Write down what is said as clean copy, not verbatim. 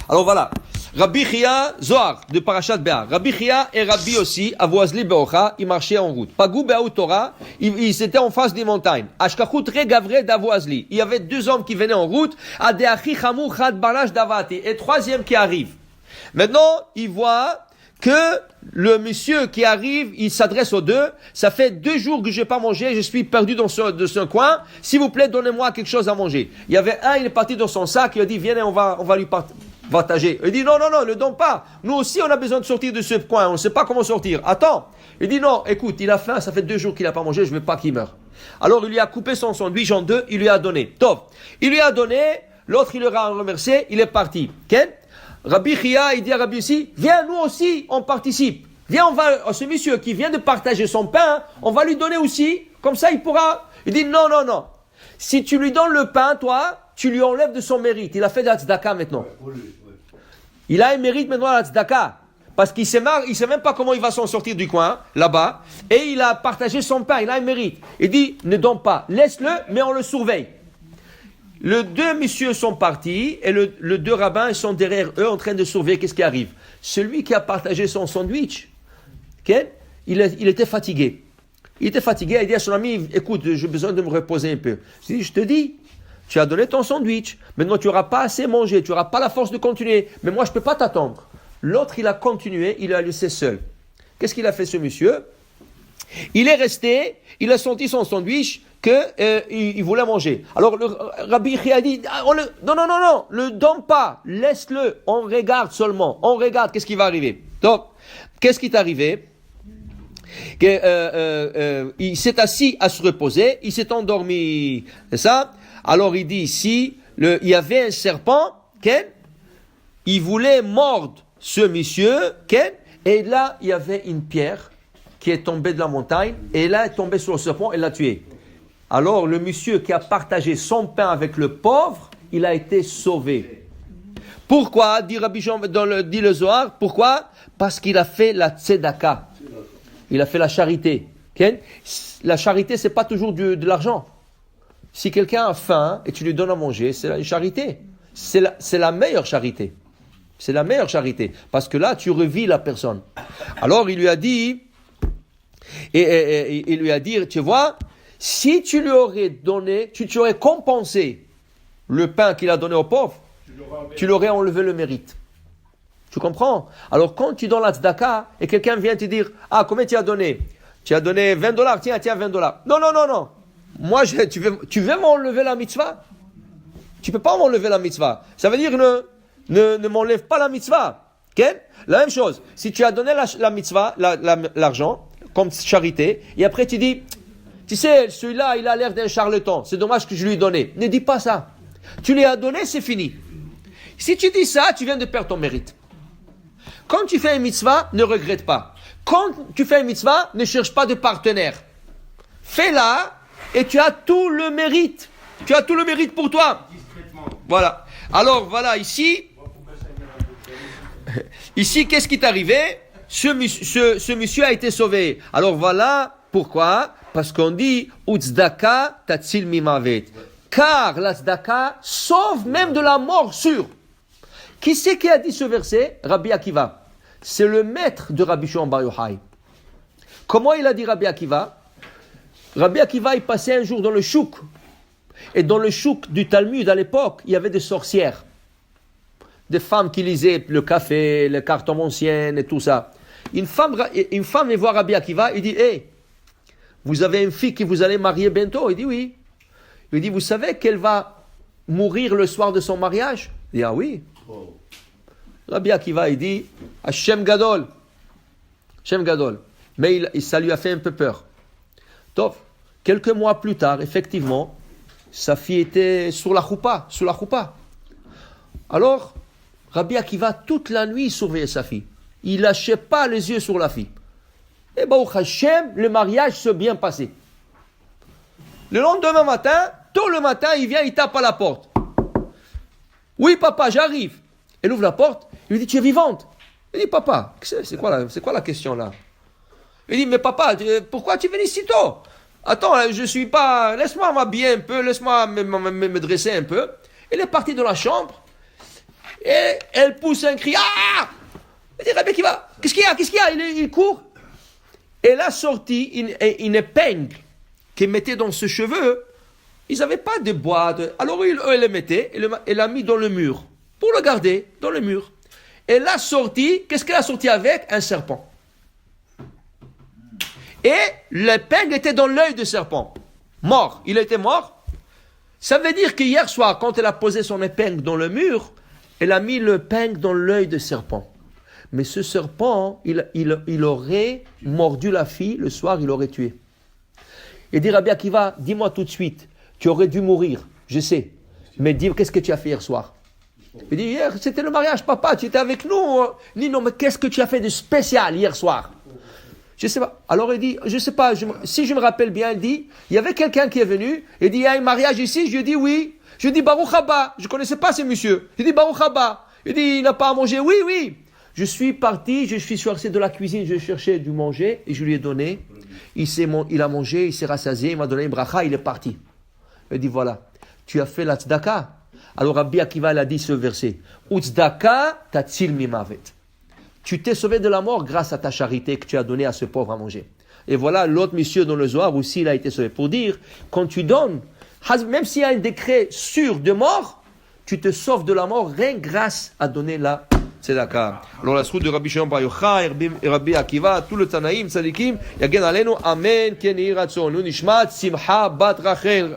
Alors voilà. Rabbi Chia, Zohar, de Parashat Béar. Rabbi Chia et Rabbi aussi, Avoazli Beocha, ils marchaient en route. Pagou Be'au Torah, ils étaient en face des montagnes. Ashkachut Regavre d'Avoazli. Il y avait deux hommes qui venaient en route. Adeachi Chamou Chad Balash Davati. Et troisième qui arrive. Maintenant, ils voient que le monsieur qui arrive, il s'adresse aux deux. Ça fait 2 jours que je n'ai pas mangé, je suis perdu dans ce coin. S'il vous plaît, donnez-moi quelque chose à manger. Il y avait un, il est parti dans son sac, il a dit, viens, on va lui partager. Il dit, non, ne donne pas. Nous aussi, on a besoin de sortir de ce coin, on ne sait pas comment sortir. Attends. Il dit, non, écoute, il a faim, ça fait 2 jours qu'il n'a pas mangé, je ne veux pas qu'il meure. Alors, il lui a coupé son sandwich en 2, il lui a donné. Top. Il lui a donné, l'autre, il leur a remercié, il est parti. Ken? Rabbi Chia, il dit à Rabbi aussi, viens, nous aussi, on participe. Viens, ce monsieur qui vient de partager son pain, on va lui donner aussi, comme ça il pourra. Il dit, non. Si tu lui donnes le pain, toi, tu lui enlèves de son mérite. Il a fait de la tzedaka maintenant. Il a un mérite maintenant à la tzedaka. Parce qu'il sait même pas comment il va s'en sortir du coin, là-bas. Et il a partagé son pain, il a un mérite. Il dit, ne donne pas, laisse-le, mais on le surveille. Les 2 messieurs sont partis et les 2 rabbins sont derrière eux en train de surveiller qu'est-ce qui arrive. Celui qui a partagé son sandwich, il était fatigué. Il était fatigué, il dit à son ami, écoute, j'ai besoin de me reposer un peu. Je te dis, tu as donné ton sandwich, maintenant tu n'auras pas assez mangé, tu n'auras pas la force de continuer, mais moi je ne peux pas t'attendre. L'autre, il a continué, il l'a laissé seul. Qu'est-ce qu'il a fait ce monsieur? Il est resté, il a senti son sandwich, il voulait manger. Alors le Rabbi Chia a dit, non, le donne pas, laisse-le, on regarde seulement, on regarde qu'est-ce qui va arriver. Donc, qu'est-ce qui est arrivé? Il s'est assis à se reposer, il s'est endormi, c'est ça? Alors il dit ici, il y avait un serpent, il voulait mordre ce monsieur, et là il y avait une pierre qui est tombée de la montagne, et là est tombée sur le serpent et l'a tué. Alors, le monsieur qui a partagé son pain avec le pauvre, il a été sauvé. Pourquoi, dit Rabbi Jean, dit le Zohar, pourquoi? Parce qu'il a fait la tzedaka. Il a fait la charité. Okay? La charité, c'est pas toujours de l'argent. Si quelqu'un a faim et tu lui donnes à manger, c'est une charité. C'est la meilleure charité. C'est la meilleure charité. Parce que là, tu revis la personne. Alors, il lui a dit, il lui a dit, tu vois, si tu lui aurais donné, tu aurais compensé le pain qu'il a donné aux pauvres, tu l'aurais enlevé le mérite. Tu comprends? Alors quand tu donnes la tzedaka et quelqu'un vient te dire, combien tu as donné? Tu as donné $20, tiens $20. Non. Moi, tu veux m'enlever la mitzvah? Tu peux pas m'enlever la mitzvah. Ça veut dire ne m'enlève pas la mitzvah. Okay? La même chose. Si tu as donné la mitzvah, l'argent, comme charité, et après tu dis, tu sais, celui-là, il a l'air d'un charlatan. C'est dommage que je lui ai donné. Ne dis pas ça. Tu lui as donné, c'est fini. Si tu dis ça, tu viens de perdre ton mérite. Quand tu fais une mitzvah, ne regrette pas. Quand tu fais une mitzvah, ne cherche pas de partenaire. Fais-la et tu as tout le mérite. Tu as tout le mérite pour toi. Voilà. Alors, voilà, ici, qu'est-ce qui est arrivé? Ce monsieur a été sauvé. Alors, voilà pourquoi. Parce qu'on dit Utzdaka tatsil mimavet. Car la tzedaka sauve même de la mort sûre. Qui c'est qui a dit ce verset? Rabbi Akiva. C'est le maître de Rabbi Shimon Bar Yochai. Comment il a dit Rabbi Akiva? Rabbi Akiva, il passait un jour dans le chouk. Et dans le chouk du Talmud à l'époque, il y avait des sorcières. Des femmes qui lisaient le café, les cartons anciens et tout ça. Une femme vient voir Rabbi Akiva, il dit, vous avez une fille que vous allez marier bientôt? Il dit oui. Il dit, vous savez qu'elle va mourir le soir de son mariage? Il dit, oui. Rabbi Akiva, il dit, Hashem Gadol. Hashem Gadol. Mais ça lui a fait un peu peur. Donc, quelques mois plus tard, effectivement, sa fille était sur la choupa. Alors, Rabbi Akiva, toute la nuit, il surveillait sa fille. Il lâchait pas les yeux sur la fille. Et Baruch Hashem, le mariage s'est bien passé. Le lendemain matin, tôt le matin, il vient, il tape à la porte. Oui, papa, j'arrive. Elle ouvre la porte, il lui dit, tu es vivante? Il dit, papa, c'est quoi la question là? Il dit, mais papa, pourquoi tu viens si tôt? Attends, je suis pas... Laisse-moi m'habiller un peu, laisse-moi me dresser un peu. Il est parti de la chambre. Et elle pousse un cri. Ah! Elle dit, Rabbi Akiva, qu'est-ce qu'il y a? Il court. Elle a sorti une épingle qu'elle mettait dans ses cheveux. Ils n'avaient pas de boîte. Alors elle le mettait, elle l'a mis dans le mur. Pour le garder, dans le mur. Elle a sorti, qu'est-ce qu'elle a sorti avec? Un serpent. Et l'épingle était dans l'œil du serpent. Mort. Il était mort. Ça veut dire qu'hier soir, quand elle a posé son épingle dans le mur, elle a mis l'épingle dans l'œil du serpent. Mais ce serpent, il aurait mordu la fille, le soir, il l'aurait tué. Et dit Rabbi Akiva, dis-moi tout de suite, tu aurais dû mourir, je sais. Mais dis, qu'est-ce que tu as fait hier soir? Il dit, hier, c'était le mariage, papa, tu étais avec nous. Il dit, non, mais qu'est-ce que tu as fait de spécial hier soir? Je sais pas. Alors il dit, je sais pas, si je me rappelle bien, il dit, il y avait quelqu'un qui est venu, il dit, il y a un mariage ici, je lui ai dit oui. Je lui ai dit, Baruch Haba, je connaissais pas ce monsieur. Il dit, Baruch Haba. Il dit, il n'a pas à manger, oui. Je suis parti, je suis sorti de la cuisine, je cherchais du manger, et je lui ai donné. Il a mangé, il s'est rassasié, il m'a donné une bracha, il est parti. Il dit, voilà, tu as fait la tzedaka. Alors Rabbi Akiva a dit ce verset, Utzedaka tatzil mimavet. Tu t'es sauvé de la mort grâce à ta charité que tu as donnée à ce pauvre à manger. Et voilà, l'autre monsieur dans le Zohar aussi, il a été sauvé. Pour dire, quand tu donnes, même s'il y a un décret sûr de mort, tu te sauves de la mort rien grâce à donner la tzedaka. Alors la route de Rabbi Shimon Bar Yochai, Rabbi Akiva, tout le Tanaïm, Tzadikim, Yagen Alenu, Amen, Ken Yiratzon, Nishmat, Simcha, Bat Rachel,